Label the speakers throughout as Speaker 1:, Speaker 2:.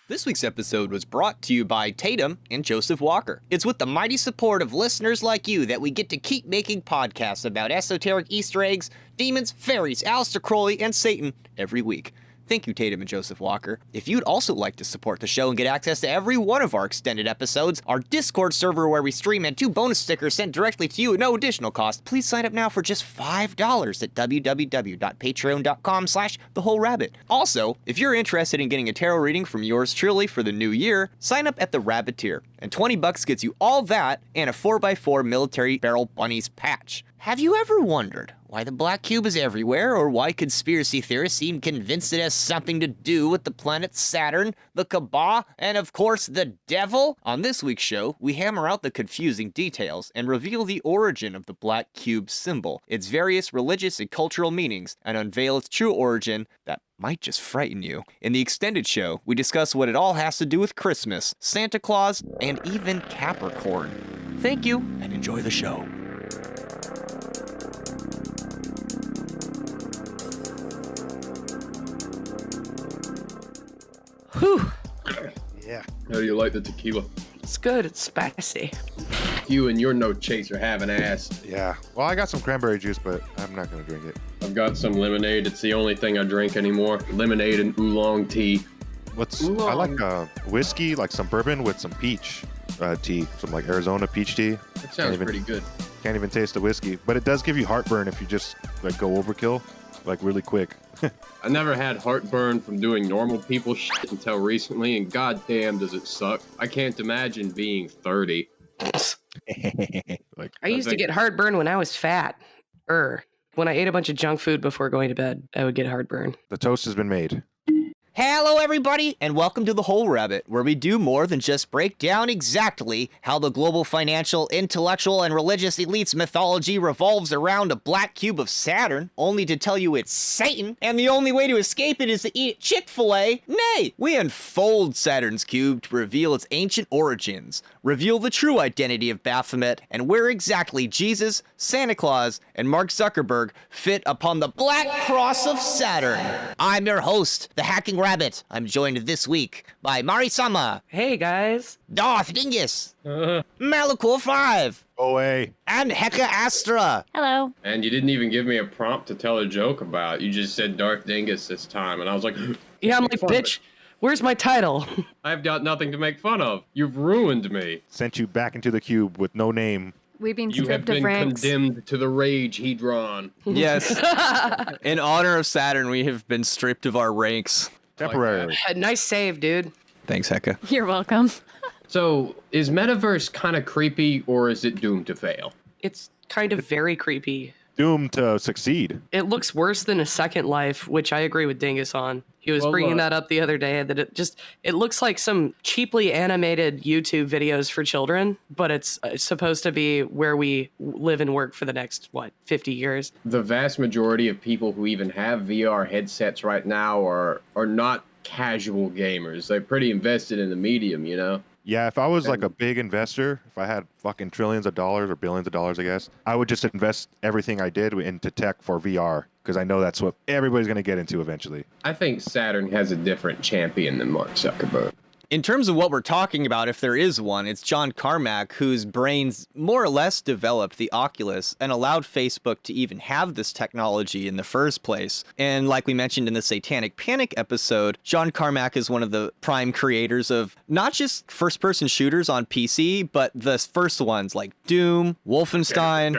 Speaker 1: This week's episode was brought to you by Tatum and Joseph Walker. It's with the mighty support of listeners like you that we get to keep making podcasts about esoteric Easter eggs, demons, fairies, Aleister Crowley, and Satan every week. Thank you, Tatum and Joseph Walker. If you'd also like to support the show and get access to every one of our extended episodes, our Discord server where we stream, and 2 bonus stickers sent directly to you at no additional cost, please sign up now for just $5 at www.patreon.com/thewholerabbit. Also, if you're interested in getting a tarot reading from yours truly for the new year, sign up at the Rabbit tier, and $20 gets you all that and a 4x4 military barrel bunnies patch. Have you ever wondered why the black cube is everywhere, or why conspiracy theorists seem convinced it has something to do with the planet Saturn, the Kaaba, and of course the devil? On this week's show, we hammer out the confusing details and reveal the origin of the black cube symbol, its various religious and cultural meanings, and unveil its true origin that might just frighten you. In the extended show, we discuss what it all has to do with Christmas, Santa Claus, and even Capricorn. Thank you, and enjoy the show.
Speaker 2: Whew.
Speaker 3: Yeah.
Speaker 4: How do you like the tequila?
Speaker 2: It's good. It's spicy.
Speaker 4: You and your no chaser have an ass.
Speaker 3: Yeah. Well, I got some cranberry juice, but I'm not gonna drink it.
Speaker 4: I've got some lemonade. It's the only thing I drink anymore. Lemonade and oolong tea.
Speaker 3: I like whiskey, like some bourbon with some peach tea, some like Arizona peach tea.
Speaker 4: That sounds pretty good.
Speaker 3: Can't even taste the whiskey, but it does give you heartburn if you just like go overkill, like really quick.
Speaker 4: I never had heartburn from doing normal people shit until recently, and goddamn does it suck. I can't imagine being 30.
Speaker 3: Like
Speaker 2: I used to get heartburn when I was fat. When I ate a bunch of junk food before going to bed, I would get heartburn.
Speaker 3: the toast has been made.
Speaker 1: Hello everybody, and welcome to The Whole Rabbit, where we do more than just break down exactly how the global financial, intellectual, and religious elites' mythology revolves around a black cube of Saturn, only to tell you it's Satan, and the only way to escape it is to eat Chick-fil-A. Nay, we unfold Saturn's cube to reveal its ancient origins, reveal the true identity of Baphomet, and where exactly Jesus, Santa Claus, and Mark Zuckerberg fit upon the Black Cross of Saturn. I'm your host, the Hacking Rabbit. I'm joined this week by Marisama,
Speaker 2: Hey, guys.
Speaker 1: Darth Dingus, Malakor 5,
Speaker 3: Away.
Speaker 1: and Hecka Astra.
Speaker 5: Hello.
Speaker 4: And you didn't even give me a prompt to tell a joke about. You just said Darth Dingus this time, and I was like,
Speaker 2: Yeah, I'm
Speaker 4: make
Speaker 2: like,
Speaker 4: fun of
Speaker 2: bitch, where's my title?
Speaker 4: I've got nothing to make fun of. You've ruined me.
Speaker 3: Sent you back into the cube with no name.
Speaker 5: We've been
Speaker 4: You have
Speaker 5: stripped of
Speaker 4: been
Speaker 5: ranks.
Speaker 4: condemned to the rage Hedron.
Speaker 1: Yes, in honor of Saturn, we have been stripped of our ranks.
Speaker 3: Temporarily.
Speaker 2: Nice save, dude.
Speaker 1: Thanks, Hecka.
Speaker 5: You're welcome.
Speaker 4: So, is Metaverse kind of creepy, or is it doomed to fail?
Speaker 2: It's kind of very creepy.
Speaker 3: Doomed to succeed.
Speaker 2: It looks worse than a Second Life, which I agree with Dingus on. He was
Speaker 4: Well,
Speaker 2: bringing that up the other day, that it looks like some cheaply animated YouTube videos for children, but it's supposed to be where we live and work for the next, 50 years.
Speaker 4: The vast majority of people who even have VR headsets right now are not casual gamers. They're pretty invested in the medium, you know?
Speaker 3: Yeah, if I was like a big investor, if I had fucking trillions of dollars or billions of dollars, I guess, I would just invest everything I did into tech for VR, because I know that's what everybody's going to get into eventually.
Speaker 4: I think Saturn has a different champion than Mark Zuckerberg.
Speaker 1: In terms of what we're talking about, if there is one, it's John Carmack, whose brains more or less developed the Oculus and allowed Facebook to even have this technology in the first place. And like we mentioned in the Satanic Panic episode, John Carmack is one of the prime creators of not just first-person shooters on PC, but the first ones like Doom, Wolfenstein,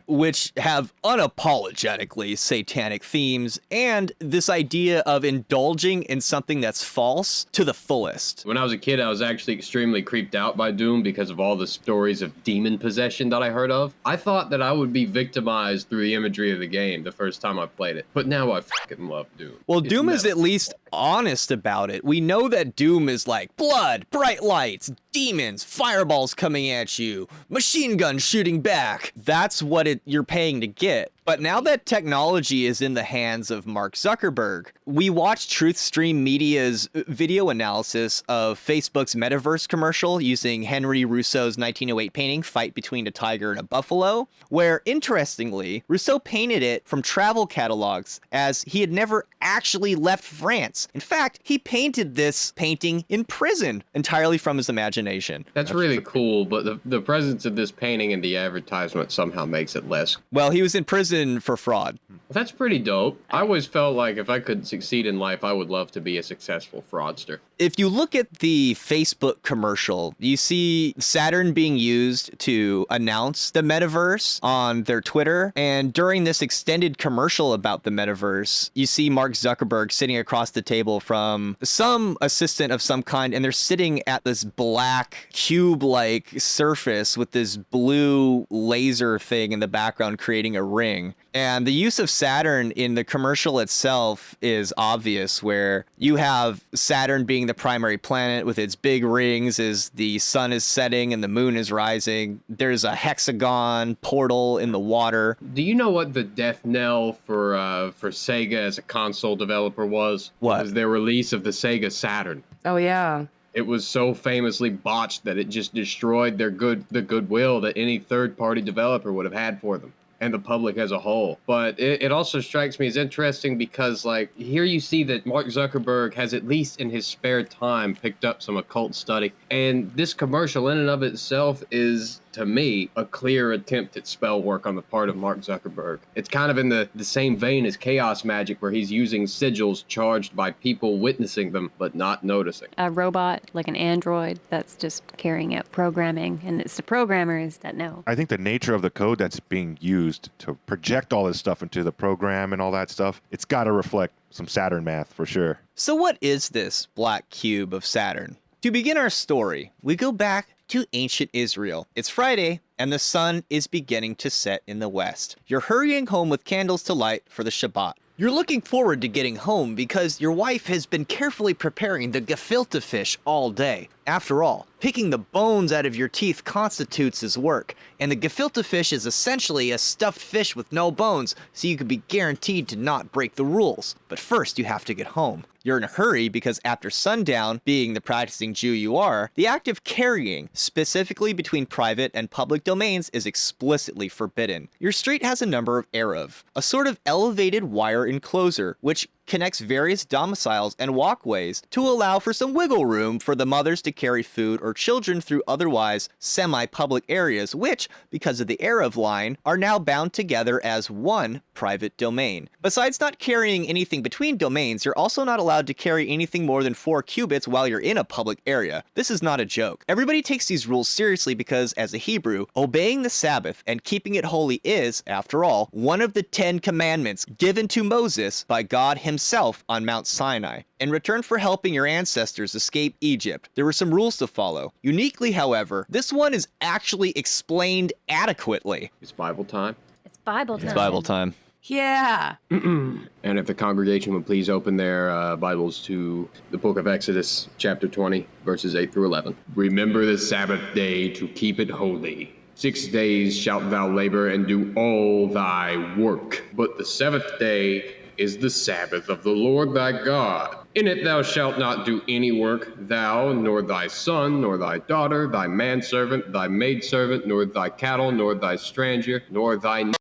Speaker 1: which have unapologetically satanic themes, and this idea of indulging in something that's false to the fullest.
Speaker 4: When I was a kid, I was actually extremely creeped out by Doom because of all the stories of demon possession that I heard of. I thought that I would be victimized through the imagery of the game the first time I played it, but now I fucking love Doom.
Speaker 1: Well,
Speaker 4: It's
Speaker 1: Doom is
Speaker 4: metal.
Speaker 1: at least honest about it. We know that Doom is like blood, bright lights, demons, fireballs coming at you, machine guns shooting back. That's what you're paying to get. But now that technology is in the hands of Mark Zuckerberg, we watched TruthStream Media's video analysis of Facebook's Metaverse commercial using Henry Rousseau's 1908 painting, Fight Between a Tiger and a Buffalo, where, interestingly, Rousseau painted it from travel catalogs as he had never actually left France. In fact, he painted this painting in prison entirely from his imagination.
Speaker 4: That's really cool, but the presence of this painting in the advertisement somehow makes it less.
Speaker 1: Well, he was in prison for fraud.
Speaker 4: That's pretty dope. I always felt like if I could succeed in life, I would love to be a successful fraudster.
Speaker 1: If you look at the Facebook commercial, you see Saturn being used to announce the metaverse on their Twitter. And during this extended commercial about the metaverse, you see Mark Zuckerberg sitting across the table from some assistant of some kind, and they're sitting at this black cube-like surface with this blue laser thing in the background creating a ring. And the use of Saturn in the commercial itself is obvious, where you have Saturn being the primary planet with its big rings as the sun is setting and the moon is rising. There's a hexagon portal in the water.
Speaker 4: Do you know what the death knell for Sega as a console developer was?
Speaker 1: What?
Speaker 4: It was their release of the Sega Saturn.
Speaker 2: Oh, yeah.
Speaker 4: It was so famously botched that it just destroyed the goodwill that any third-party developer would have had for them, and the public as a whole. But it also strikes me as interesting because, like, here you see that Mark Zuckerberg has, at least in his spare time, picked up some occult study. And this commercial in and of itself is, to me, a clear attempt at spell work on the part of Mark Zuckerberg. It's kind of in the same vein as chaos magic, where he's using sigils charged by people witnessing them but not noticing.
Speaker 5: A robot, like an android, that's just carrying out programming, and it's the programmers that know.
Speaker 3: I think the nature of the code that's being used to project all this stuff into the program and all that stuff, it's got to reflect some Saturn math for sure.
Speaker 1: So what is this black cube of Saturn? To begin our story, we go back to ancient Israel. It's Friday, and the sun is beginning to set in the west. You're hurrying home with candles to light for the Shabbat. You're looking forward to getting home because your wife has been carefully preparing the gefilte fish all day. After all, picking the bones out of your teeth constitutes his work, and the gefilte fish is essentially a stuffed fish with no bones, so you can be guaranteed to not break the rules. But first, you have to get home. You're in a hurry because after sundown, being the practicing Jew you are, the act of carrying, specifically between private and public domains, is explicitly forbidden. Your street has a number of erev, a sort of elevated wire enclosure, which connects various domiciles and walkways to allow for some wiggle room for the mothers to carry food or children through otherwise semi-public areas, which, because of the erev line, are now bound together as one private domain. Besides not carrying anything between domains, you're also not allowed to carry anything more than 4 cubits while you're in a public area. This is not a joke. Everybody takes these rules seriously because, as a Hebrew, obeying the Sabbath and keeping it holy is, after all, one of the 10 commandments given to Moses by God himself on Mount Sinai. In return for helping your ancestors escape Egypt, there were some rules to follow. Uniquely, however, this one is actually explained adequately.
Speaker 4: It's Bible time.
Speaker 5: It's Bible time.
Speaker 1: It's Bible time.
Speaker 2: Yeah.
Speaker 4: And if the congregation would please open their Bibles to the book of Exodus, chapter 20, verses 8 through 11. Remember the Sabbath day to keep it holy. 6 days shalt thou labor and do all thy work. But the 7th day is the Sabbath of the Lord thy God. In it thou shalt not do any work, thou, nor thy son, nor thy daughter, thy manservant, thy maidservant, nor thy cattle, nor thy stranger, nor thy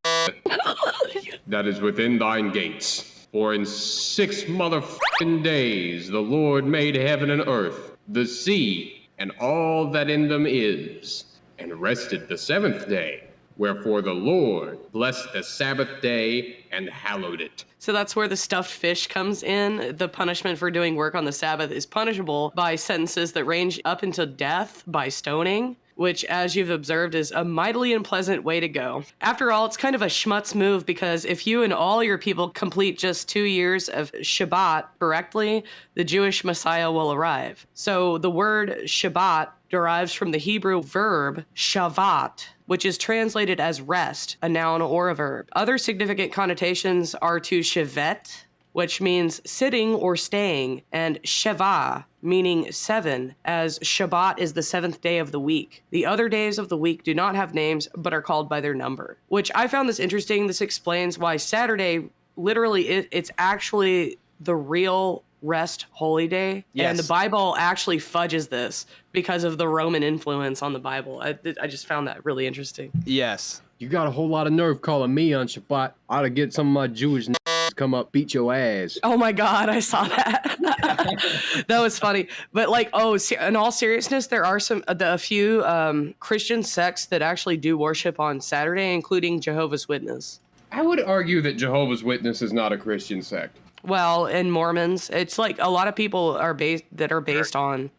Speaker 4: that is within thine gates. For in 6 motherfucking days the Lord made heaven and earth, the sea, and all that in them is, and rested the 7th day. Wherefore the Lord blessed the Sabbath day and hallowed it.
Speaker 2: So that's where the stuffed fish comes in. The punishment for doing work on the Sabbath is punishable by sentences that range up into death by stoning, which, as you've observed, is a mightily unpleasant way to go. After all, it's kind of a schmutz move because if you and all your people complete just 2 years of Shabbat correctly, the Jewish Messiah will arrive. So the word Shabbat derives from the Hebrew verb shavat, which is translated as rest, a noun or a verb. Other significant connotations are to shevet, which means sitting or staying, and Sheva, meaning 7, as Shabbat is the 7th day of the week. The other days of the week do not have names, but are called by their number, which I found this interesting. This explains why Saturday, literally, it's actually the real rest holy day.
Speaker 1: Yes.
Speaker 2: And the Bible actually fudges this because of the Roman influence on the Bible. I just found that really interesting.
Speaker 1: Yes.
Speaker 4: You got a whole lot of nerve calling me on Shabbat. I ought to get some of my Jewish to come up beat your ass.
Speaker 2: Oh my God, I saw that. That was funny. But like, in all seriousness, there are a few Christian sects that actually do worship on Saturday, including Jehovah's Witness.
Speaker 4: I would argue that Jehovah's Witness is not a Christian sect.
Speaker 2: Well, in Mormons, it's like a lot of people are based on,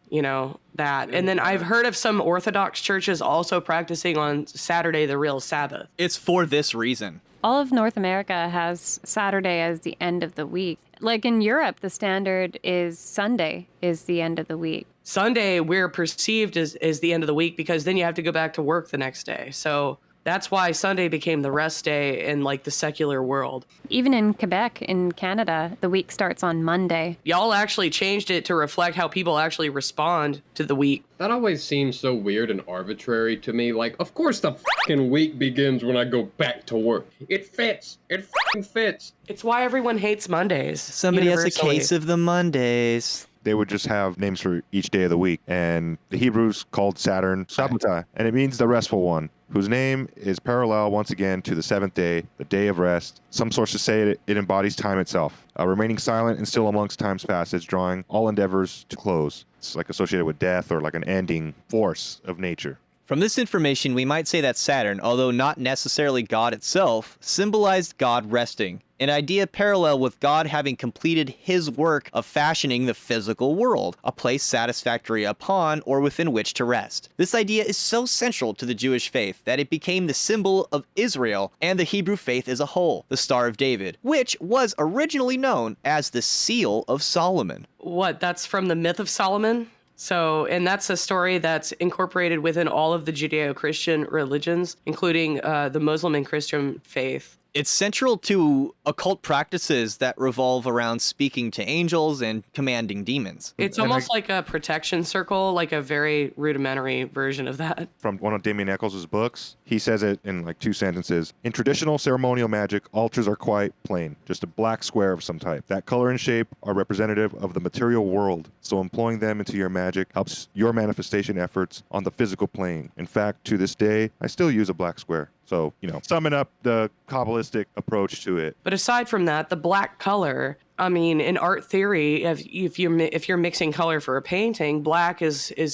Speaker 2: that. And then I've heard of some Orthodox churches also practicing on Saturday, the real Sabbath.
Speaker 1: It's for this reason.
Speaker 5: All of North America has Saturday as the end of the week. Like in Europe, the standard is Sunday is the end of the week.
Speaker 2: Sunday, we're perceived as the end of the week because then you have to go back to work the next day. So that's why Sunday became the rest day in like the secular world.
Speaker 5: Even in Quebec, in Canada, the week starts on Monday.
Speaker 2: Y'all actually changed it to reflect how people actually respond to the week.
Speaker 4: That always seems so weird and arbitrary to me. Like, of course the fucking week begins when I go back to work. It fits. It fucking fits.
Speaker 2: It's why everyone hates Mondays.
Speaker 1: Somebody has a
Speaker 2: universally.
Speaker 1: case of the Mondays.
Speaker 3: They would just have names for each day of the week. And the Hebrews called Saturn Sabbath, and it means the restful one, whose name is parallel once again to the 7th day, the day of rest. Some sources say it embodies time itself, remaining silent and still amongst time's passage, drawing all endeavors to close. It's like associated with death or like an ending force of nature.
Speaker 1: From this information, we might say that Saturn, although not necessarily God itself, symbolized God resting, an idea parallel with God having completed his work of fashioning the physical world, a place satisfactory upon or within which to rest. This idea is so central to the Jewish faith that it became the symbol of Israel and the Hebrew faith as a whole, the Star of David, which was originally known as the Seal of Solomon.
Speaker 2: What, that's from the myth of Solomon? So, and that's a story that's incorporated within all of the Judeo-Christian religions, including the Muslim and Christian faith.
Speaker 1: It's central to occult practices that revolve around speaking to angels and commanding demons.
Speaker 2: It's almost like a protection circle, like a very rudimentary version of that.
Speaker 3: From one of Damien Eccles' books, he says it in like 2 sentences. In traditional ceremonial magic, altars are quite plain, just a black square of some type. That color and shape are representative of the material world, so employing them into your magic helps your manifestation efforts on the physical plane. In fact, to this day, I still use a black square. So, summing up the Kabbalistic approach to it.
Speaker 2: But aside from that, the black color, I mean, in art theory, if you're mixing color for a painting, black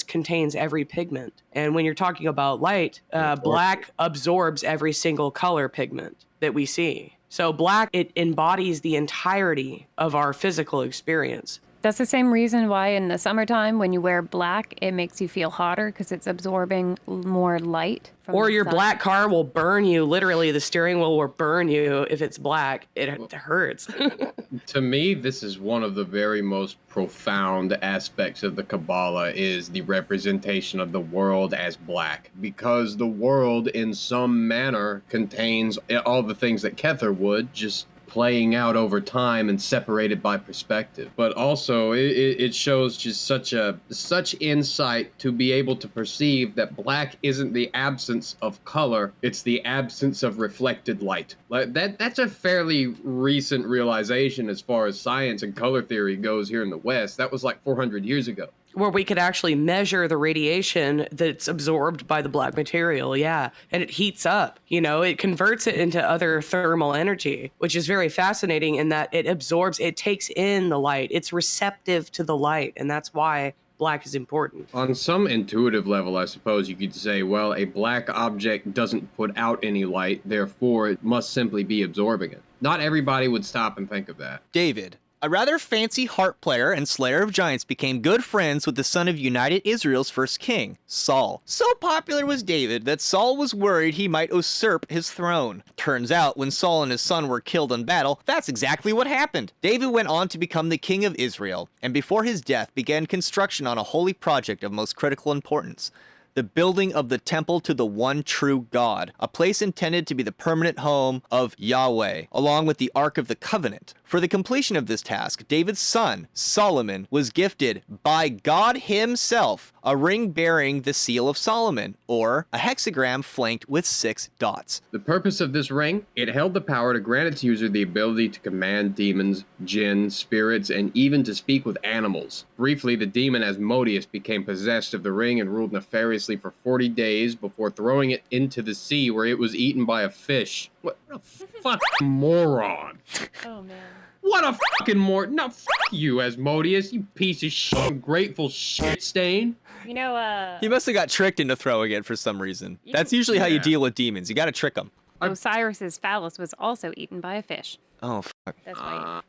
Speaker 2: contains every pigment. And when you're talking about light, black absorbs every single color pigment that we see. So black, it embodies the entirety of our physical experience.
Speaker 5: That's the same reason why in the summertime, when you wear black, it makes you feel hotter because it's absorbing more light.
Speaker 2: Or your black car will burn you. Literally, the steering wheel will burn you if it's black. It hurts.
Speaker 4: To me, this is one of the very most profound aspects of the Kabbalah is the representation of the world as black. Because the world, in some manner, contains all the things that Kether would, just playing out over time and separated by perspective. But also it shows just such insight to be able to perceive that black isn't the absence of color, it's the absence of reflected light. Like that's a fairly recent realization as far as science and color theory goes here in the West. That was like 400 years ago.
Speaker 2: Where we could actually measure the radiation that's absorbed by the black material, yeah. And it heats up, it converts it into other thermal energy, which is very fascinating in that it takes in the light. It's receptive to the light, and that's why black is important.
Speaker 4: On some intuitive level, I suppose you could say, well, a black object doesn't put out any light, therefore it must simply be absorbing it. Not everybody would stop and think of that.
Speaker 1: David, a rather fancy harp player and slayer of giants, became good friends with the son of United Israel's first king, Saul. So popular was David that Saul was worried he might usurp his throne. Turns out, when Saul and his son were killed in battle, that's exactly what happened. David went on to become the king of Israel, and before his death began construction on a holy project of most critical importance, the building of the temple to the one true God, a place intended to be the permanent home of Yahweh, along with the Ark of the Covenant. For the completion of this task, David's son, Solomon, was gifted by God himself a ring bearing the seal of Solomon, or a hexagram flanked with 6 dots.
Speaker 4: The purpose of this ring, it held the power to grant its user the ability to command demons, jinn, spirits, and even to speak with animals. Briefly, the demon Asmodeus became possessed of the ring and ruled nefariously for 40 days before throwing it into the sea, where it was eaten by a fish. What a fucking moron.
Speaker 5: Oh, man.
Speaker 4: What a fucking No, fuck you, Asmodeus, you piece of shit, ungrateful shit stain.
Speaker 5: You know,
Speaker 1: He must have got tricked into throwing it for some reason. That's usually how you deal with demons. You gotta trick them.
Speaker 5: Osiris's phallus was also eaten by a fish.
Speaker 1: Oh, fuck.
Speaker 5: That's right.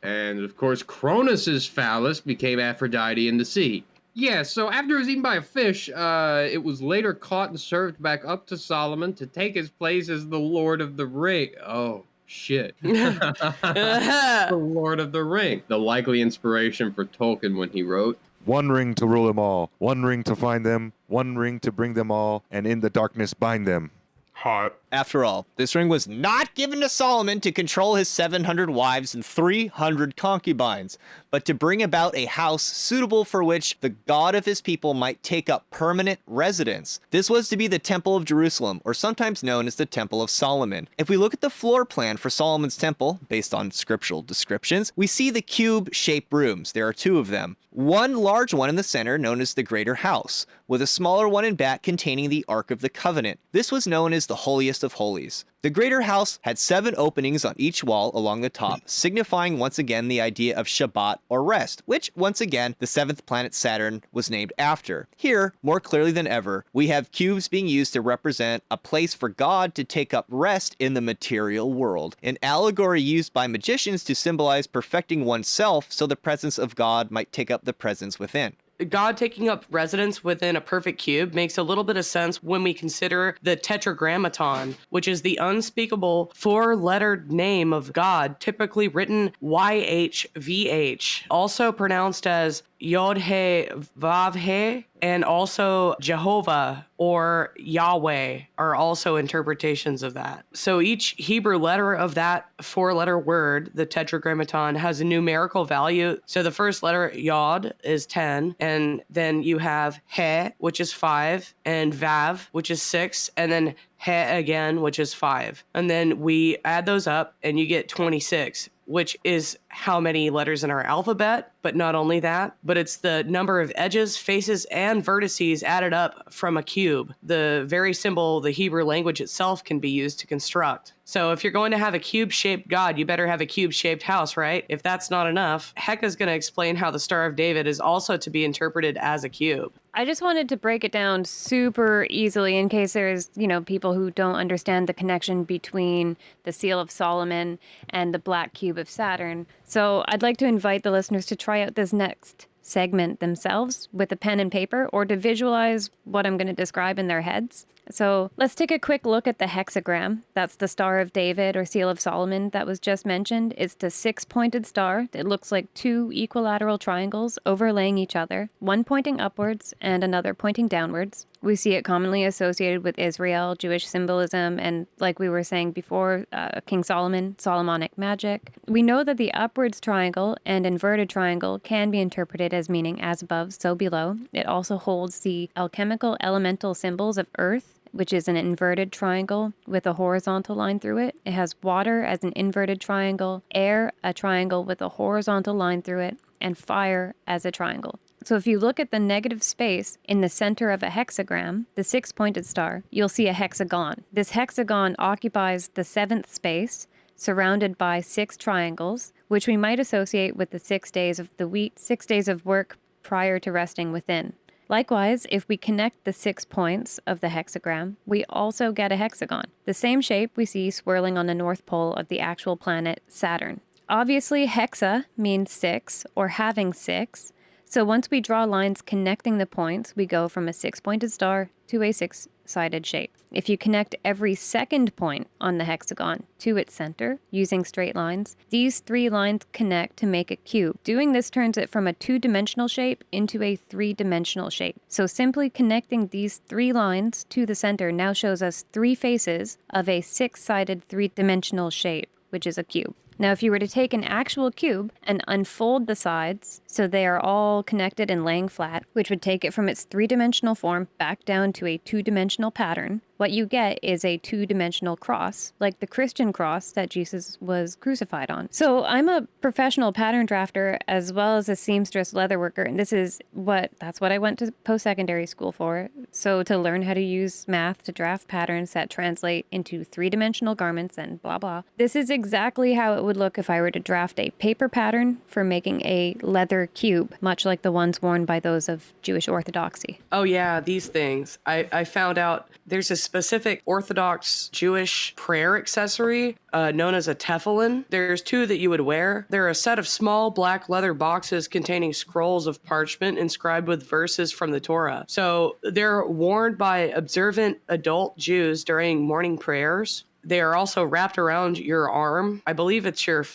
Speaker 4: And of course, Cronus's phallus became Aphrodite in the sea. Yeah, so after it was eaten by a fish, it was later caught and served back up to Solomon to take his place as the Lord of the Ring. Oh, shit. The Lord of the Ring. The likely inspiration for Tolkien when he wrote,
Speaker 3: One ring to rule them all, one ring to find them, one ring to bring them all, and in the darkness bind them.
Speaker 6: Hot.
Speaker 1: After all, this ring was not given to Solomon to control his 700 wives and 300 concubines, but to bring about a house suitable for which the God of his people might take up permanent residence. This was to be the Temple of Jerusalem, or sometimes known as the Temple of Solomon. If we look at the floor plan for Solomon's temple, based on scriptural descriptions, we see the cube-shaped rooms. There are 2 of them. One large one in the center, known as the Greater House, with a smaller one in back containing the Ark of the Covenant. This was known as the Holiest of Holies. The Greater House had 7 openings on each wall along the top, signifying once again the idea of Shabbat or rest, which once again the 7th planet Saturn was named after. Here, more clearly than ever, we have cubes being used to represent a place for God to take up rest in the material world, an allegory used by magicians to symbolize perfecting oneself so the presence of God might take up the presence within.
Speaker 2: God taking up residence within a perfect cube makes a little bit of sense when we consider the Tetragrammaton, which is the unspeakable 4-lettered name of God, typically written YHVH, also pronounced as Yod-He Vav-He, and also Jehovah or Yahweh are also interpretations of that. So each Hebrew letter of that 4-letter word, the Tetragrammaton, has a numerical value. So the first letter, Yod, is 10, and then you have He, which is 5, and Vav, which is 6, and then He again, which is 5. And then we add those up, and you get 26, which is how many letters in our alphabet. But not only that, but it's the number of edges, faces, and vertices added up from a cube. The very symbol the Hebrew language itself can be used to construct. So if you're going to have a cube-shaped God, you better have a cube-shaped house, right? If that's not enough, Hecka's going to explain how the Star of David is also to be interpreted as a cube.
Speaker 5: I just wanted to break it down super easily in case there's, people who don't understand the connection between the Seal of Solomon and the Black Cube of Saturn. So I'd like to invite the listeners to try out this next segment themselves with a pen and paper, or to visualize what I'm going to describe in their heads. So let's take a quick look at the hexagram. That's the Star of David or Seal of Solomon that was just mentioned. It's the 6-pointed star. It looks like 2 equilateral triangles overlaying each other, one pointing upwards and another pointing downwards. We see it commonly associated with Israel, Jewish symbolism, and like we were saying before, King Solomon, Solomonic magic. We know that the upwards triangle and inverted triangle can be interpreted as meaning as above, so below. It also holds the alchemical elemental symbols of earth, which is an inverted triangle with a horizontal line through it. It has water as an inverted triangle, air, a triangle with a horizontal line through it, and fire as a triangle. So if you look at the negative space in the center of a hexagram, the 6-pointed star, you'll see a hexagon. This hexagon occupies the 7th space, surrounded by 6 triangles, which we might associate with the 6 days of the week, 6 days of work prior to resting within. Likewise, if we connect the 6 points of the hexagram, we also get a hexagon, the same shape we see swirling on the north pole of the actual planet Saturn. Obviously, hexa means 6 or having 6. So once we draw lines connecting the points, we go from a 6-pointed star to a 6 six-sided shape. If you connect every second point on the hexagon to its center using straight lines, these 3 lines connect to make a cube. Doing this turns it from a 2-dimensional shape into a 3-dimensional shape. So simply connecting these 3 lines to the center now shows us 3 faces of a 6-sided 3-dimensional shape, which is a cube. Now, if you were to take an actual cube and unfold the sides so they are all connected and laying flat, which would take it from its 3-dimensional form back down to a 2-dimensional pattern, what you get is a 2-dimensional cross, like the Christian cross that Jesus was crucified on. So I'm a professional pattern drafter as well as a seamstress leatherworker, and that's what I went to post-secondary school for. So to learn how to use math to draft patterns that translate into 3-dimensional garments and blah blah. This is exactly how it would look if I were to draft a paper pattern for making a leather cube, much like the ones worn by those of Jewish orthodoxy.
Speaker 2: Oh yeah, these things. I found out there's a specific Orthodox Jewish prayer accessory known as a Tefillin. There's 2 that you would wear. They're a set of small black leather boxes containing scrolls of parchment inscribed with verses from the Torah. So they're worn by observant adult Jews during morning prayers. They are also wrapped around your arm. I believe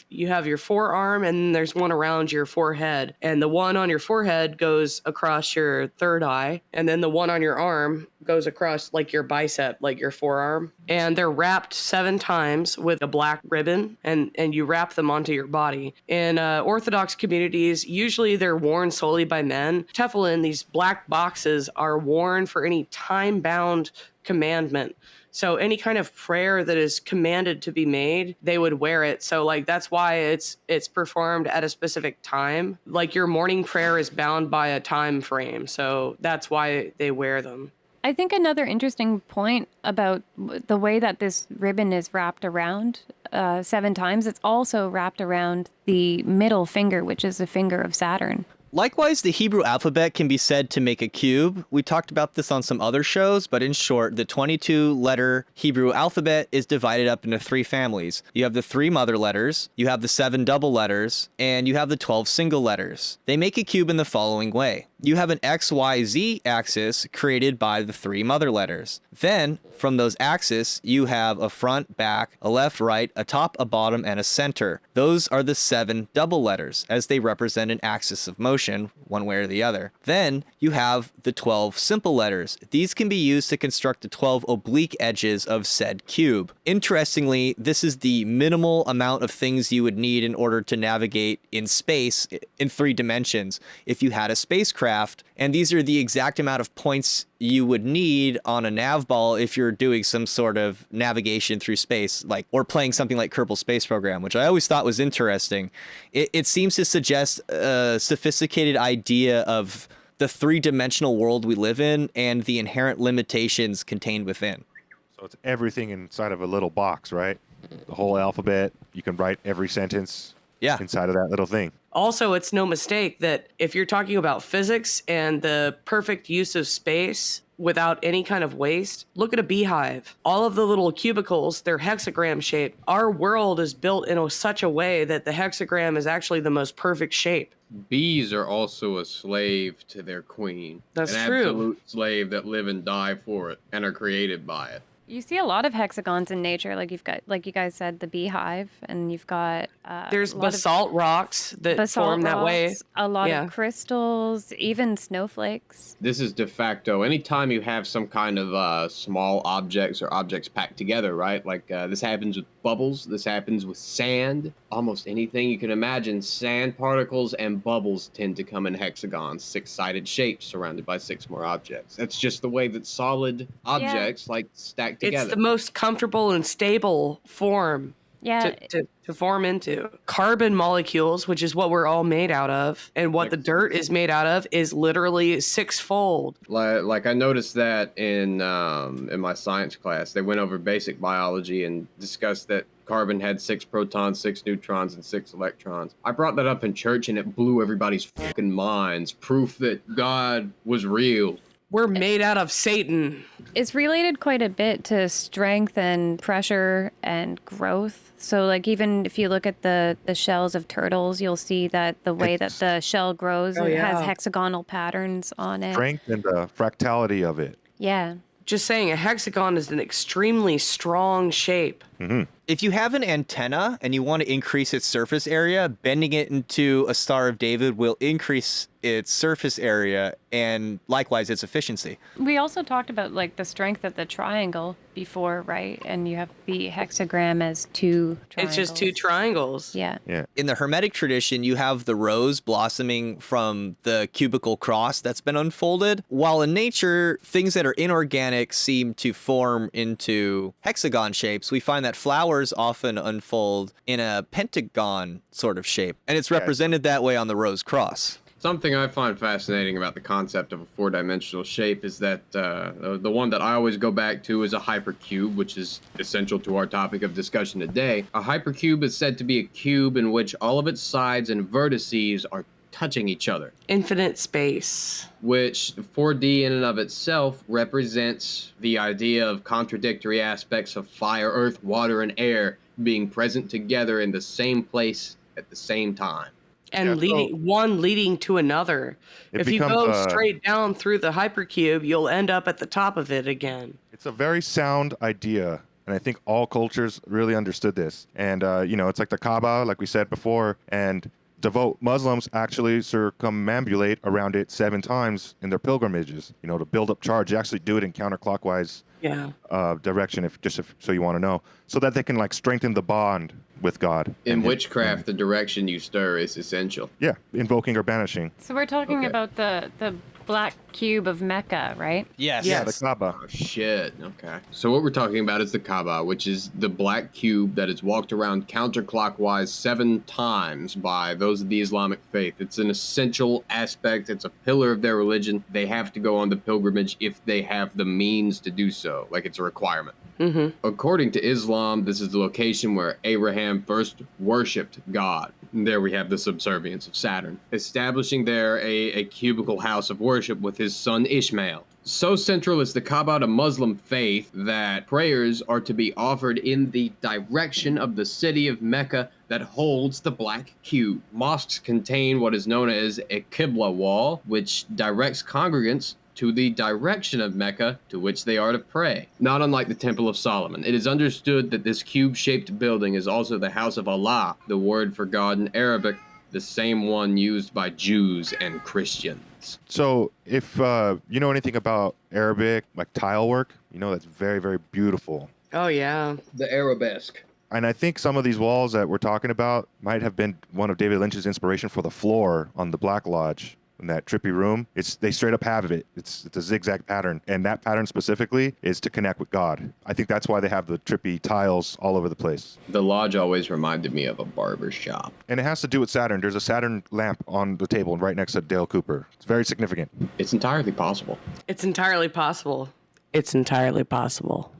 Speaker 2: you have your forearm and there's one around your forehead. And the one on your forehead goes across your third eye. And then the one on your arm goes across like your bicep, like your forearm. And they're wrapped 7 times with a black ribbon and you wrap them onto your body. In Orthodox communities, usually they're worn solely by men. Tefillin, these black boxes, are worn for any time-bound commandment. So any kind of prayer that is commanded to be made, they would wear it. So like that's why it's performed at a specific time. Like your morning prayer is bound by a time frame. So that's why they wear them.
Speaker 5: I think another interesting point about the way that this ribbon is wrapped around 7 times, it's also wrapped around the middle finger, which is the finger of Saturn.
Speaker 1: Likewise, the Hebrew alphabet can be said to make a cube. We talked about this on some other shows, but in short, the 22-letter Hebrew alphabet is divided up into 3 families. You have the 3 mother letters, you have the 7 double letters, and you have the 12 single letters. They make a cube in the following way. You have an XYZ axis created by the 3 mother letters. Then, from those axes, you have a front, back, a left, right, a top, a bottom, and a center. Those are the 7 double letters, as they represent an axis of motion, one way or the other. Then, you have the 12 simple letters. These can be used to construct the 12 oblique edges of said cube. Interestingly, this is the minimal amount of things you would need in order to navigate in space in 3 dimensions if you had a spacecraft. And these are the exact amount of points you would need on a nav ball if you're doing some sort of navigation through space, or playing something like Kerbal Space Program, which I always thought was interesting. It seems to suggest a sophisticated idea of the 3-dimensional world we live in and the inherent limitations contained within.
Speaker 3: So it's everything inside of a little box, right? The whole alphabet. You can write every sentence inside of that little thing.
Speaker 2: Also, it's no mistake that if you're talking about physics and the perfect use of space without any kind of waste, look at a beehive. All of the little cubicles, they're hexagram shaped. Our world is built in such a way that the hexagram is actually the most perfect shape.
Speaker 4: Bees are also a slave to their queen.
Speaker 2: That's
Speaker 4: an
Speaker 2: true.
Speaker 4: Absolute slave that live and die for it and are created by it.
Speaker 5: You see a lot of hexagons in nature, like you've got, like you guys said, the beehive, and you've got
Speaker 2: there's basalt rocks that form that way.
Speaker 5: A lot of crystals, even snowflakes.
Speaker 4: This is de facto. Anytime you have some kind of small objects or objects packed together, right? Like this happens with bubbles. This happens with sand. Almost anything you can imagine, sand particles and bubbles tend to come in hexagons, 6-sided shapes surrounded by 6 more objects. That's just the way that solid objects stack together.
Speaker 2: It's the most comfortable and stable form to form into. Carbon molecules, which is what we're all made out of, and what the dirt is made out of, is literally 6-fold.
Speaker 4: Like I noticed that in my science class. They went over basic biology and discussed that carbon had 6 protons, 6 neutrons, and 6 electrons. I brought that up in church and it blew everybody's fucking minds. Proof that God was real.
Speaker 2: We're made out of Satan.
Speaker 5: It's related quite a bit to strength and pressure and growth. So like even if you look at the shells of turtles, you'll see that the way that the shell grows, it has hexagonal patterns on it.
Speaker 3: Strength and the fractality of it.
Speaker 5: Yeah.
Speaker 2: just saying, a hexagon is an extremely strong shape.
Speaker 1: If you have an antenna and you want to increase its surface area, bending it into a Star of David will increase its surface area and likewise its efficiency.
Speaker 5: We also talked about like the strength of the triangle before, right? And you have the hexagram as two triangles.
Speaker 2: It's just two triangles.
Speaker 5: Yeah.
Speaker 1: In the Hermetic tradition, you have the rose blossoming from the cubical cross that's been unfolded, while in nature, things that are inorganic seem to form into hexagon shapes. We find that flowers often unfold in a pentagon sort of shape, and it's represented that way on the rose cross.
Speaker 4: Something I find fascinating about the concept of a four-dimensional shape is that the one that I always go back to is a hypercube, which is essential to our topic of discussion today. A hypercube is said to be a cube in which all of its sides and vertices are touching each other.
Speaker 2: Infinite space.
Speaker 4: Which 4D in and of itself represents the idea of contradictory aspects of fire, earth, water, and air being present together in the same place at the same time.
Speaker 2: And one leading to another. If you go straight down through the hypercube, you'll end up at the top of it again.
Speaker 3: It's a very sound idea, and I think all cultures really understood this. And, it's like the Kaaba, like we said before, and devout Muslims actually circumambulate around it 7 times in their pilgrimages, to build up charge. They actually do it in counterclockwise direction, if so you want to know, so that they can strengthen the bond with God.
Speaker 4: In witchcraft, the direction you stir is essential.
Speaker 3: Yeah, invoking or banishing.
Speaker 5: So we're talking about the black cube of Mecca, right?
Speaker 1: Yes.
Speaker 3: Yeah, the Kaaba.
Speaker 4: Oh, shit. Okay. So what we're talking about is the Kaaba, which is the black cube that is walked around counterclockwise 7 times by those of the Islamic faith. It's an essential aspect. It's a pillar of their religion. They have to go on the pilgrimage if they have the means to do so. It's a requirement. According to Islam, this is the location where Abraham first worshipped God. And there we have the subservience of Saturn, establishing there a cubical house of worship with his son Ishmael. So central is the Kaaba to Muslim faith that prayers are to be offered in the direction of the city of Mecca that holds the black cube. Mosques contain what is known as a Qibla wall, which directs congregants to the direction of Mecca to which they are to pray. Not unlike the Temple of Solomon, it is understood that this cube-shaped building is also the house of Allah, the word for God in Arabic, the same one used by Jews and Christians.
Speaker 3: So if you know anything about Arabic, like tile work, that's very, very beautiful.
Speaker 2: Oh, yeah.
Speaker 4: The arabesque.
Speaker 3: And I think some of these walls that we're talking about might have been one of David Lynch's inspiration for the floor on the Black Lodge. In that trippy room, they straight up have it. It's a zigzag pattern, and that pattern specifically is to connect with God. I think that's why they have the trippy tiles all over the place.
Speaker 4: The lodge always reminded me of a barber shop.
Speaker 3: And it has to do with Saturn. There's a Saturn lamp on the table right next to Dale Cooper. It's very significant.
Speaker 4: It's entirely possible.
Speaker 2: It's entirely possible. It's entirely possible.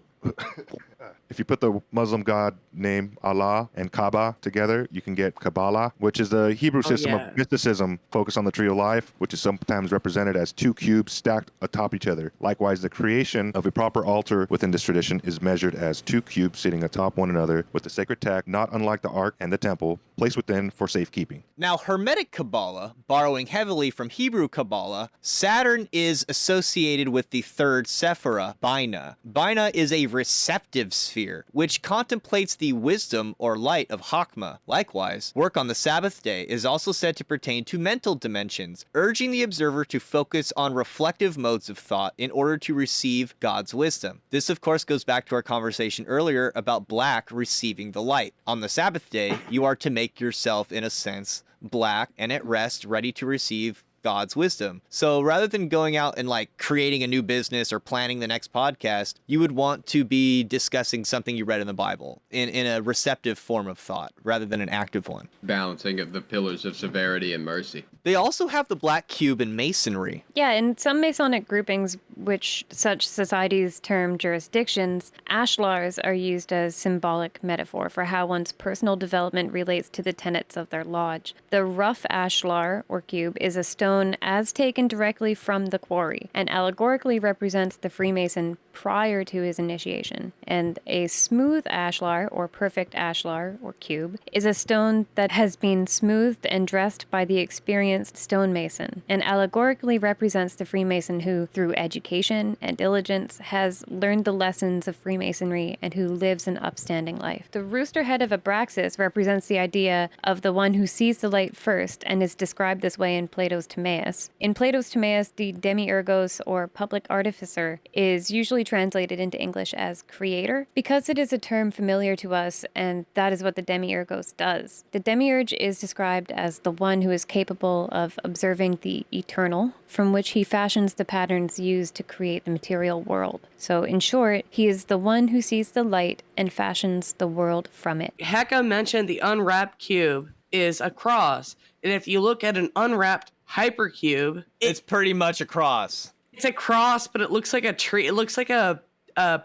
Speaker 3: If you put the Muslim god name Allah and Kaaba together, you can get Kabbalah, which is the Hebrew system of mysticism focused on the tree of life, which is sometimes represented as 2 cubes stacked atop each other. Likewise, the creation of a proper altar within this tradition is measured as 2 cubes sitting atop one another with the sacred tech, not unlike the Ark and the temple, placed within for safekeeping.
Speaker 1: Now, Hermetic Kabbalah, borrowing heavily from Hebrew Kabbalah, Saturn is associated with the 3rd Sephirah, Bina. Bina is a receptive sphere, which contemplates the wisdom or light of Chokmah. Likewise, work on the Sabbath day is also said to pertain to mental dimensions, urging the observer to focus on reflective modes of thought in order to receive God's wisdom. This, of course, goes back to our conversation earlier about black receiving the light. On the Sabbath day, you are to make yourself, in a sense, black and at rest, ready to receive God's wisdom. So rather than going out and creating a new business or planning the next podcast, you would want to be discussing something you read in the Bible in a receptive form of thought rather than an active one.
Speaker 4: Balancing of the pillars of severity and mercy.
Speaker 1: They also have the black cube in masonry.
Speaker 5: Yeah, in some Masonic groupings, which such societies term jurisdictions, ashlars are used as symbolic metaphor for how one's personal development relates to the tenets of their lodge. The rough ashlar, or cube, is a stone as taken directly from the quarry, and allegorically represents the Freemason prior to his initiation. And a smooth ashlar, or perfect ashlar, or cube, is a stone that has been smoothed and dressed by the experienced stonemason, and allegorically represents the Freemason who, through education and diligence, has learned the lessons of Freemasonry and who lives an upstanding life. The rooster head of Abraxas represents the idea of the one who sees the light first and is described this way in Plato's Timaeus. In Plato's Timaeus, the demiurgos, or public artificer, is usually translated into English as creator because it is a term familiar to us, and that is what the demiurgos does. The demiurge is described as the one who is capable of observing the eternal, from which he fashions the patterns used to create the material world. So in short, he is the one who sees the light and fashions the world from it.
Speaker 2: Hecka mentioned the unwrapped cube is a cross. And if you look at an unwrapped hypercube,
Speaker 1: It's pretty much a cross.
Speaker 2: it's a cross, but it looks like a tree. It looks like a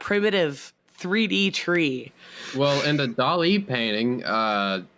Speaker 2: primitive 3D tree.
Speaker 4: Well, in the Dali painting,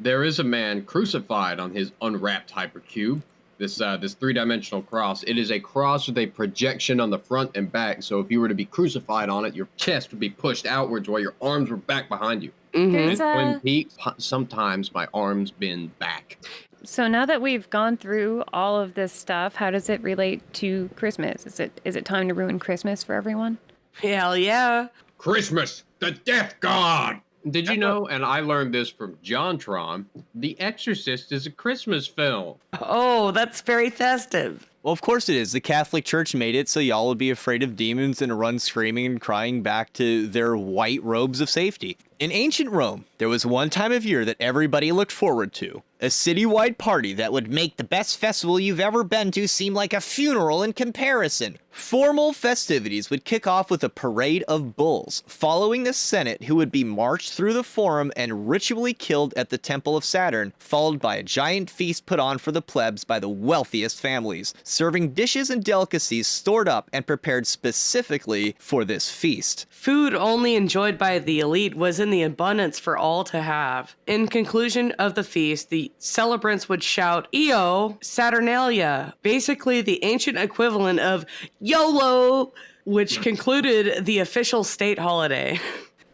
Speaker 4: there is a man crucified on his unwrapped hypercube. This three-dimensional cross. It is a cross with a projection on the front and back. So if you were to be crucified on it, your chest would be pushed outwards while your arms were back behind you.
Speaker 5: There's
Speaker 4: When Pete, sometimes my arms bend back.
Speaker 5: So now that we've gone through all of this stuff, how does it relate to Christmas? Is it time to ruin Christmas for everyone?
Speaker 2: Hell yeah.
Speaker 4: Christmas, the death god! Did you know, and I learned this from JonTron, The Exorcist is a Christmas film.
Speaker 2: Oh, that's very festive.
Speaker 1: Well, of course it is. The Catholic Church made it so y'all would be afraid of demons and run screaming and crying back to their white robes of safety. In ancient Rome, there was one time of year that everybody looked forward to. A citywide party that would make the best festival you've ever been to seem like a funeral in comparison. Formal festivities would kick off with a parade of bulls, following the Senate, who would be marched through the forum and ritually killed at the Temple of Saturn, followed by a giant feast put on for the plebs by the wealthiest families, serving dishes and delicacies stored up and prepared specifically for this feast.
Speaker 2: Food only enjoyed by the elite was in the abundance for all to have. In conclusion of the feast, the celebrants would shout, "Io, Saturnalia," basically the ancient equivalent of YOLO, which concluded the official state holiday.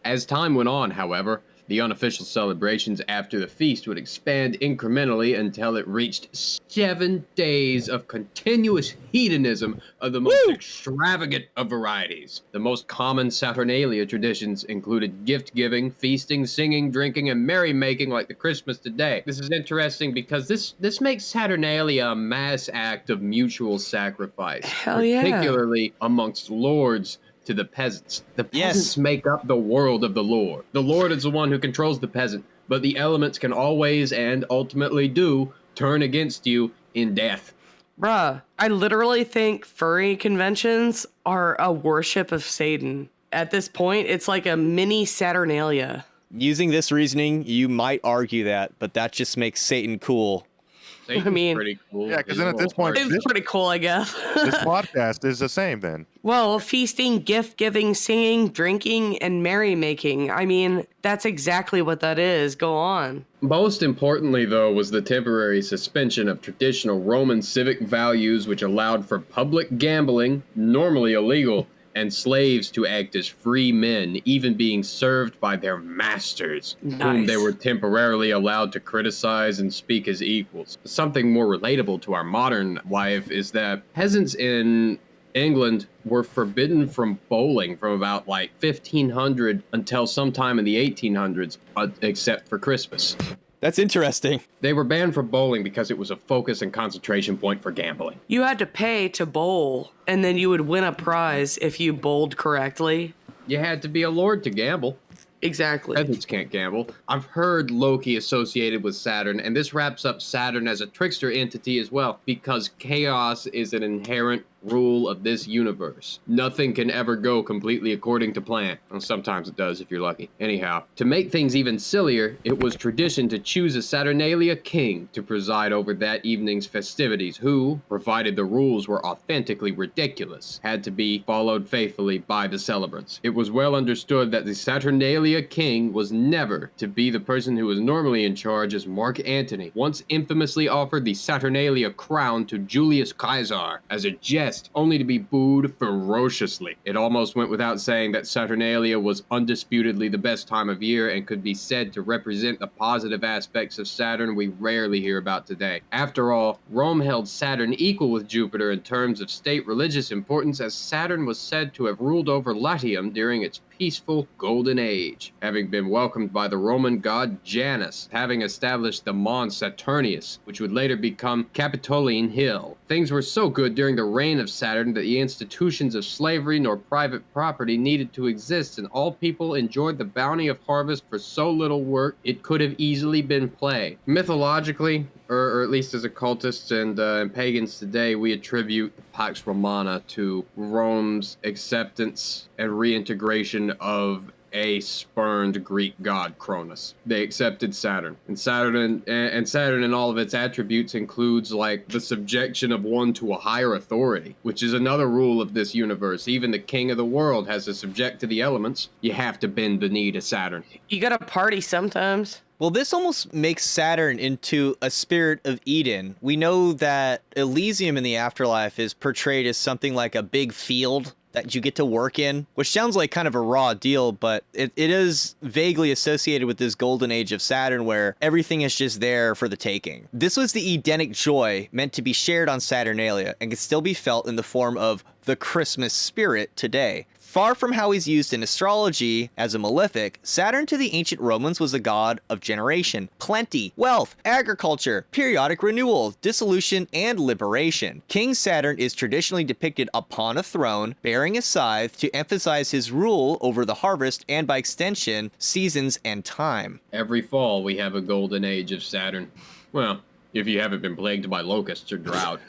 Speaker 4: As time went on, however, the unofficial celebrations after the feast would expand incrementally until it reached 7 days of continuous hedonism of the most extravagant of varieties. The most common Saturnalia traditions included gift-giving, feasting, singing, drinking, and merrymaking like the Christmas today. This is interesting because this makes Saturnalia a mass act of mutual sacrifice,
Speaker 2: Hell yeah.
Speaker 4: particularly amongst lords to the peasants. The peasants
Speaker 1: Yes.
Speaker 4: make up the world of the Lord. The Lord is the one who controls the peasant, but the elements can always and ultimately do turn against you in death.
Speaker 2: Bruh, I literally think furry conventions are a worship of Satan. At this point, it's like a mini Saturnalia.
Speaker 1: Using this reasoning, you might argue that, but that just makes Satan cool.
Speaker 4: Satan's
Speaker 2: I mean-
Speaker 4: pretty cool.
Speaker 3: Yeah, 'cause then at this point-
Speaker 2: It's pretty cool, I guess.
Speaker 3: This podcast is the same then.
Speaker 2: Well, feasting, gift giving, singing, drinking, and merrymaking. I mean, that's exactly what that is. Go on.
Speaker 4: Most importantly, though, was the temporary suspension of traditional Roman civic values, which allowed for public gambling, normally illegal, and slaves to act as free men, even being served by their masters, whom
Speaker 2: Nice.
Speaker 4: they were temporarily allowed to criticize and speak as equals. Something more relatable to our modern life is that peasants in England were forbidden from bowling from about like 1500 until sometime in the 1800s, except for Christmas.
Speaker 1: That's interesting.
Speaker 4: They were banned from bowling because it was a focus and concentration point for gambling.
Speaker 2: You had to pay to bowl, and then you would win a prize if you bowled correctly.
Speaker 4: You had to be a lord to gamble.
Speaker 2: Exactly.
Speaker 4: Peasants can't gamble. I've heard Loki associated with Saturn, and this wraps up Saturn as a trickster entity as well, because chaos is an inherent rule of this universe. Nothing can ever go completely according to plan. Well, sometimes it does if you're lucky. Anyhow, to make things even sillier, it was tradition to choose a Saturnalia king to preside over that evening's festivities, who, provided the rules were authentically ridiculous, had to be followed faithfully by the celebrants. It was well understood that the Saturnalia king was never to be the person who was normally in charge, as Mark Antony once infamously offered the Saturnalia crown to Julius Caesar as a jest best, only to be booed ferociously. It almost went without saying that Saturnalia was undisputedly the best time of year and could be said to represent the positive aspects of Saturn we rarely hear about today. After all, Rome held Saturn equal with Jupiter in terms of state religious importance, as Saturn was said to have ruled over Latium during its peaceful golden age, having been welcomed by the Roman god Janus, having established the Mons Saturnius, which would later become Capitoline Hill. Things were so good during the reign of Saturn that the institutions of slavery nor private property needed to exist, and all people enjoyed the bounty of harvest for so little work it could have easily been play. Mythologically, or at least as occultists and pagans today, we attribute Pax Romana to Rome's acceptance and reintegration of a spurned Greek god, Cronus. They accepted Saturn. And Saturn and all of its attributes includes like the subjection of one to a higher authority, which is another rule of this universe. Even the king of the world has to subject to the elements. You have to bend the knee to Saturn.
Speaker 2: You gotta party sometimes.
Speaker 1: Well, this almost makes Saturn into a spirit of Eden. We know that Elysium in the afterlife is portrayed as something like a big field that you get to work in, which sounds like kind of a raw deal, but it is vaguely associated with this golden age of Saturn where everything is just there for the taking. This was the Edenic joy meant to be shared on Saturnalia and can still be felt in the form of the Christmas spirit today. Far from how he's used in astrology as a malefic, Saturn to the ancient Romans was a god of generation, plenty, wealth, agriculture, periodic renewal, dissolution, and liberation. King Saturn is traditionally depicted upon a throne, bearing a scythe to emphasize his rule over the harvest and, by extension, seasons and time.
Speaker 4: Every fall we have a golden age of Saturn. Well, if you haven't been plagued by locusts or drought.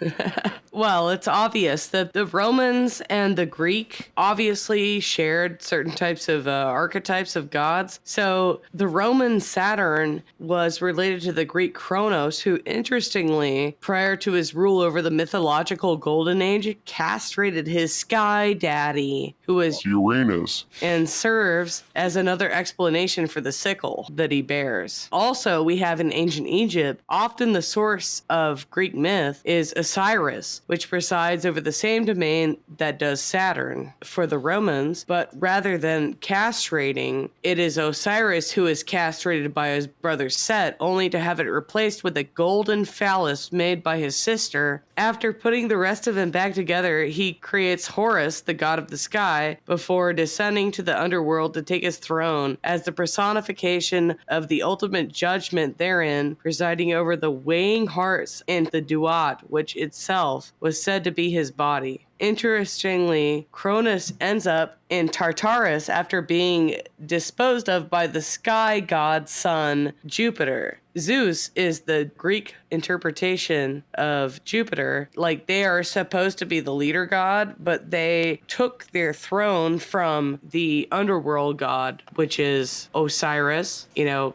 Speaker 2: Well, it's obvious that the Romans and the Greek obviously shared certain types of archetypes of gods. So the Roman Saturn was related to the Greek Kronos, who, interestingly, prior to his rule over the mythological Golden Age, castrated his sky daddy, who was
Speaker 6: Uranus,
Speaker 2: and serves as another explanation for the sickle that he bears. Also, we have in ancient Egypt, often the source of Greek myth is Osiris, which presides over the same domain that does Saturn for the Romans, but rather than castrating, it is Osiris who is castrated by his brother Set, only to have it replaced with a golden phallus made by his sister. After putting the rest of him back together, he creates Horus, the god of the sky, before descending to the underworld to take his throne as the personification of the ultimate judgment therein, presiding over the weighing hearts and the duat, which itself was said to be his body. Interestingly, Cronus ends up in Tartarus after being disposed of by the sky god's son, Jupiter. Zeus is the Greek interpretation of Jupiter. Like, they are supposed to be the leader god, but they took their throne from the underworld god, which is Osiris,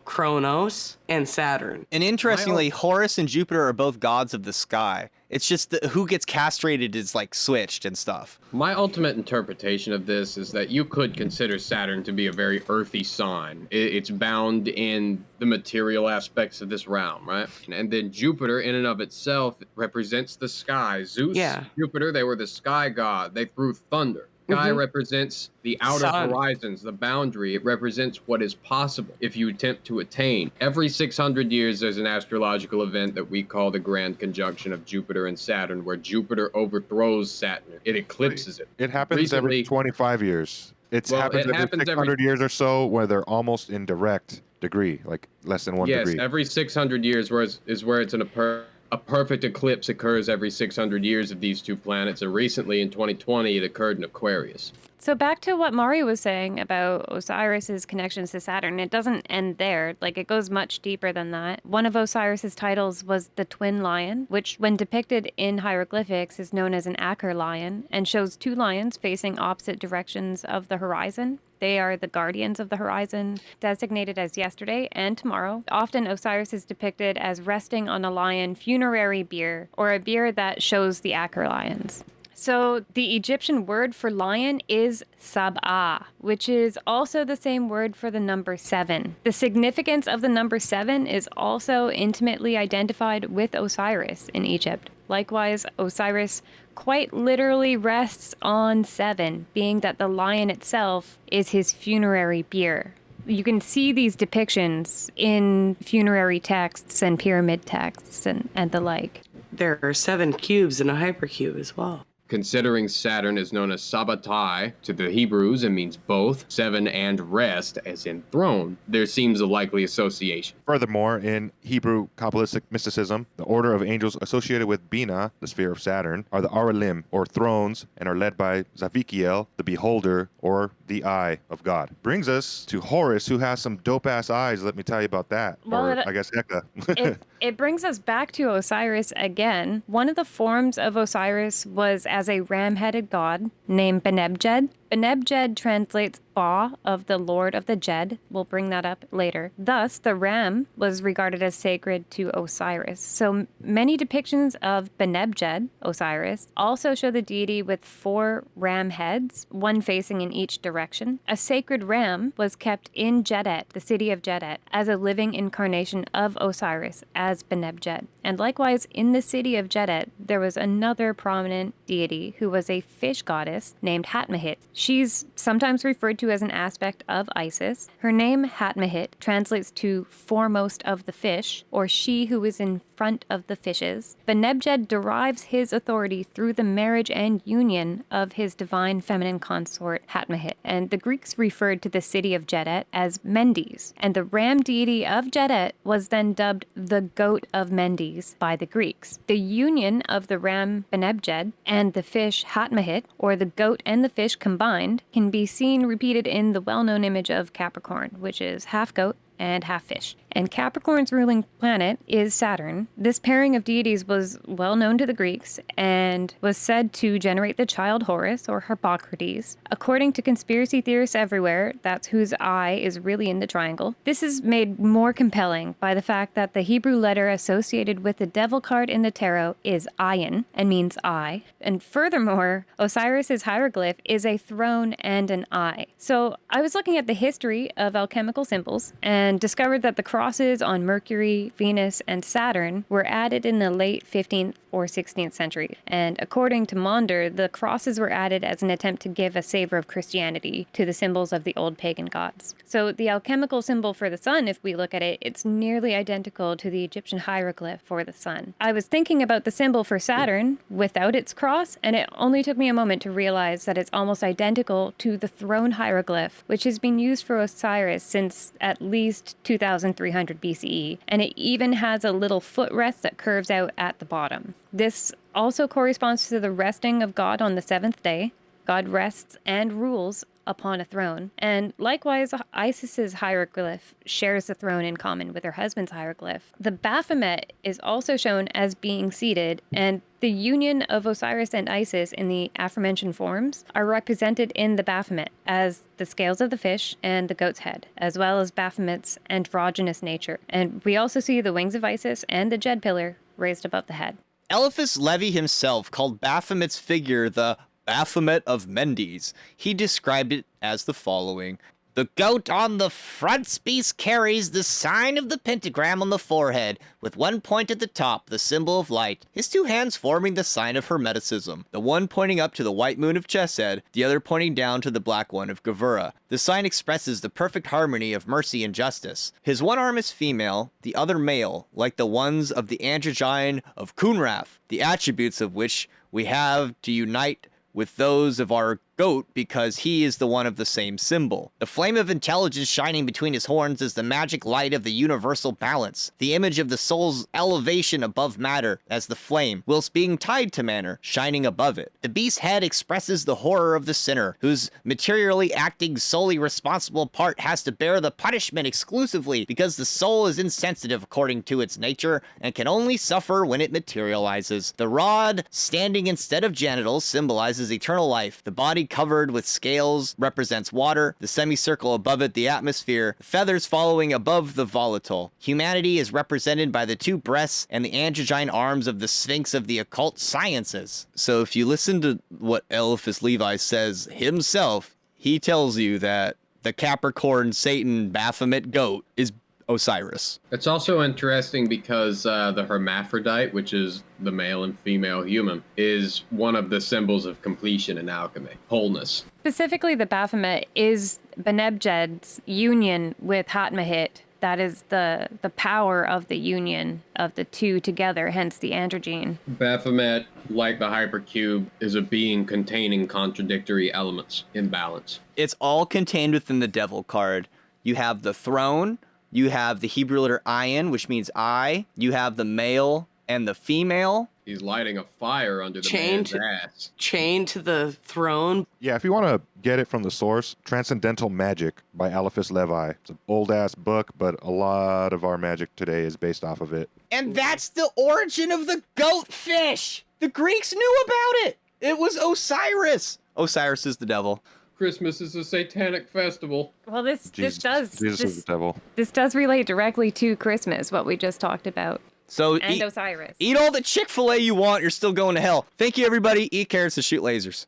Speaker 2: Kronos, and Saturn.
Speaker 1: And interestingly, Horus and Jupiter are both gods of the sky. It's just that who gets castrated is like switched and stuff.
Speaker 4: My ultimate interpretation of this is that you could consider Saturn to be a very earthy sign. It's bound in the material aspects of this realm, right? And then Jupiter in and of itself represents the sky. Zeus, Jupiter, they were the sky god. They threw thunder. Sky represents the outer horizons, the boundary. It represents what is possible if you attempt to attain. Every 600 years, there's an astrological event that we call the Grand Conjunction of Jupiter and Saturn, where Jupiter overthrows Saturn. It eclipses it.
Speaker 3: It happens every 25 years. Happens every 600 years or so, where they're almost in direct degree, like less than 1 degree.
Speaker 4: Yes, every 600 years is where it's in a perfect eclipse occurs every 600 years of these two planets, and recently in 2020 it occurred in Aquarius.
Speaker 5: So back to what Mari was saying about Osiris's connections to Saturn, it doesn't end there. Like, it goes much deeper than that. One of Osiris's titles was the twin lion, which when depicted in hieroglyphics is known as an Aker lion and shows two lions facing opposite directions of the horizon. They are the guardians of the horizon, designated as yesterday and tomorrow. Often Osiris is depicted as resting on a lion funerary bier, or a bier that shows the Aker lions. So the Egyptian word for lion is Sab'ah, which is also the same word for the number 7. The significance of the number 7 is also intimately identified with Osiris in Egypt. Likewise, Osiris quite literally rests on 7, being that the lion itself is his funerary bier. You can see these depictions in funerary texts and pyramid texts and the like.
Speaker 2: There are 7 cubes in a hypercube as well.
Speaker 4: Considering Saturn is known as Sabbatai to the Hebrews and means both 7 and rest, as in throne, there seems a likely association.
Speaker 3: Furthermore, in Hebrew Kabbalistic mysticism, the order of angels associated with Bina, the sphere of Saturn, are the Aralim, or thrones, and are led by Zavikiel, the beholder, or the eye of God. Brings us to Horus, who has some dope-ass eyes, let me tell you about that.
Speaker 5: Well,
Speaker 3: or, I guess, Heka.
Speaker 5: It brings us back to Osiris again. One of the forms of Osiris was as a ram-headed god named Benebjed. Benebjed translates Ba of the Lord of the Djed. We'll bring that up later. Thus, the ram was regarded as sacred to Osiris. So many depictions of Benebjed, Osiris, also show the deity with 4 ram heads, one facing in each direction. A sacred ram was kept in Djedet, the city of Djedet, as a living incarnation of Osiris as Benebjed. And likewise, in the city of Djedet, there was another prominent deity who was a fish goddess named Hatmahit. She's sometimes referred to as an aspect of Isis. Her name, Hatmahit, translates to foremost of the fish, or she who is in front of the fishes. Benebjed derives his authority through the marriage and union of his divine feminine consort, Hatmahit. And the Greeks referred to the city of Djedet as Mendes. And the ram deity of Djedet was then dubbed the goat of Mendes by the Greeks. The union of the ram Benebjed and the fish Hatmahit, or the goat and the fish combined, can be seen repeated in the well-known image of Capricorn, which is half goat and half fish. And Capricorn's ruling planet is Saturn. This pairing of deities was well known to the Greeks and was said to generate the child Horus, or Harpocrates. According to conspiracy theorists everywhere, that's whose eye is really in the triangle. This is made more compelling by the fact that the Hebrew letter associated with the devil card in the tarot is ayin and means eye. And furthermore, Osiris's hieroglyph is a throne and an eye. So I was looking at the history of alchemical symbols and discovered that the crosses on Mercury, Venus, and Saturn were added in the late 15th or 16th century. And according to Maunder, the crosses were added as an attempt to give a savor of Christianity to the symbols of the old pagan gods. So the alchemical symbol for the sun, if we look at it, it's nearly identical to the Egyptian hieroglyph for the sun. I was thinking about the symbol for Saturn without its cross, and it only took me a moment to realize that it's almost identical to the throne hieroglyph, which has been used for Osiris since at least 2300 BCE, and it even has a little footrest that curves out at the bottom. This also corresponds to the resting of God on the 7th day. God rests and rules upon a throne. And likewise, Isis's hieroglyph shares the throne in common with her husband's hieroglyph. The Baphomet is also shown as being seated, and the union of Osiris and Isis in the aforementioned forms are represented in the Baphomet as the scales of the fish and the goat's head, as well as Baphomet's androgynous nature. And we also see the wings of Isis and the Djed Pillar raised above the head.
Speaker 1: Eliphas Levi himself called Baphomet's figure the Baphomet of Mendes. He described it as the following. The goat on the frontispiece carries the sign of the pentagram on the forehead, with one point at the top, the symbol of light, his 2 hands forming the sign of Hermeticism, the one pointing up to the white moon of Chesed, the other pointing down to the black one of Gevurah. The sign expresses the perfect harmony of mercy and justice. His one arm is female, the other male, like the ones of the androgyne of Kunraf, the attributes of which we have to unite with those of our goat because he is the one of the same symbol. The flame of intelligence shining between his horns is the magic light of the universal balance, the image of the soul's elevation above matter as the flame, whilst being tied to matter, shining above it. The beast's head expresses the horror of the sinner, whose materially acting solely responsible part has to bear the punishment exclusively because the soul is insensitive according to its nature and can only suffer when it materializes. The rod, standing instead of genitals, symbolizes eternal life. The body covered with scales represents water, the semicircle above it the atmosphere, the feathers following above the volatile. Humanity is represented by the 2 breasts and the androgyne arms of the Sphinx of the occult sciences. So if you listen to what Eliphas Levi says himself, he tells you that the Capricorn Satan Baphomet goat is Osiris.
Speaker 4: It's also interesting because the hermaphrodite, which is the male and female human, is one of the symbols of completion in alchemy, wholeness.
Speaker 5: Specifically, the Baphomet is Benebjed's union with Hatmahit. That is the power of the union of the two together, hence the androgyne.
Speaker 4: Baphomet, like the hypercube, is a being containing contradictory elements in balance.
Speaker 1: It's all contained within the devil card. You have the throne, you have the Hebrew letter ayin, which means eye, you have the male and the female.
Speaker 4: He's lighting a fire under the man's ass.
Speaker 2: Chained to the throne.
Speaker 3: Yeah, if you want to get it from the source, Transcendental Magic by Eliphas Levi. It's an old-ass book, but a lot of our magic today is based off of it.
Speaker 1: And that's the origin of the goat fish. The Greeks knew about it. It was Osiris. Osiris is the devil.
Speaker 4: Christmas is a satanic festival.
Speaker 5: Well, this
Speaker 3: Jesus is the devil.
Speaker 5: This does relate directly to Christmas, what we just talked about.
Speaker 1: So
Speaker 5: And Osiris.
Speaker 1: eat all the Chick-fil-A you want, you're still going to hell. Thank you, everybody. Eat carrots and shoot lasers.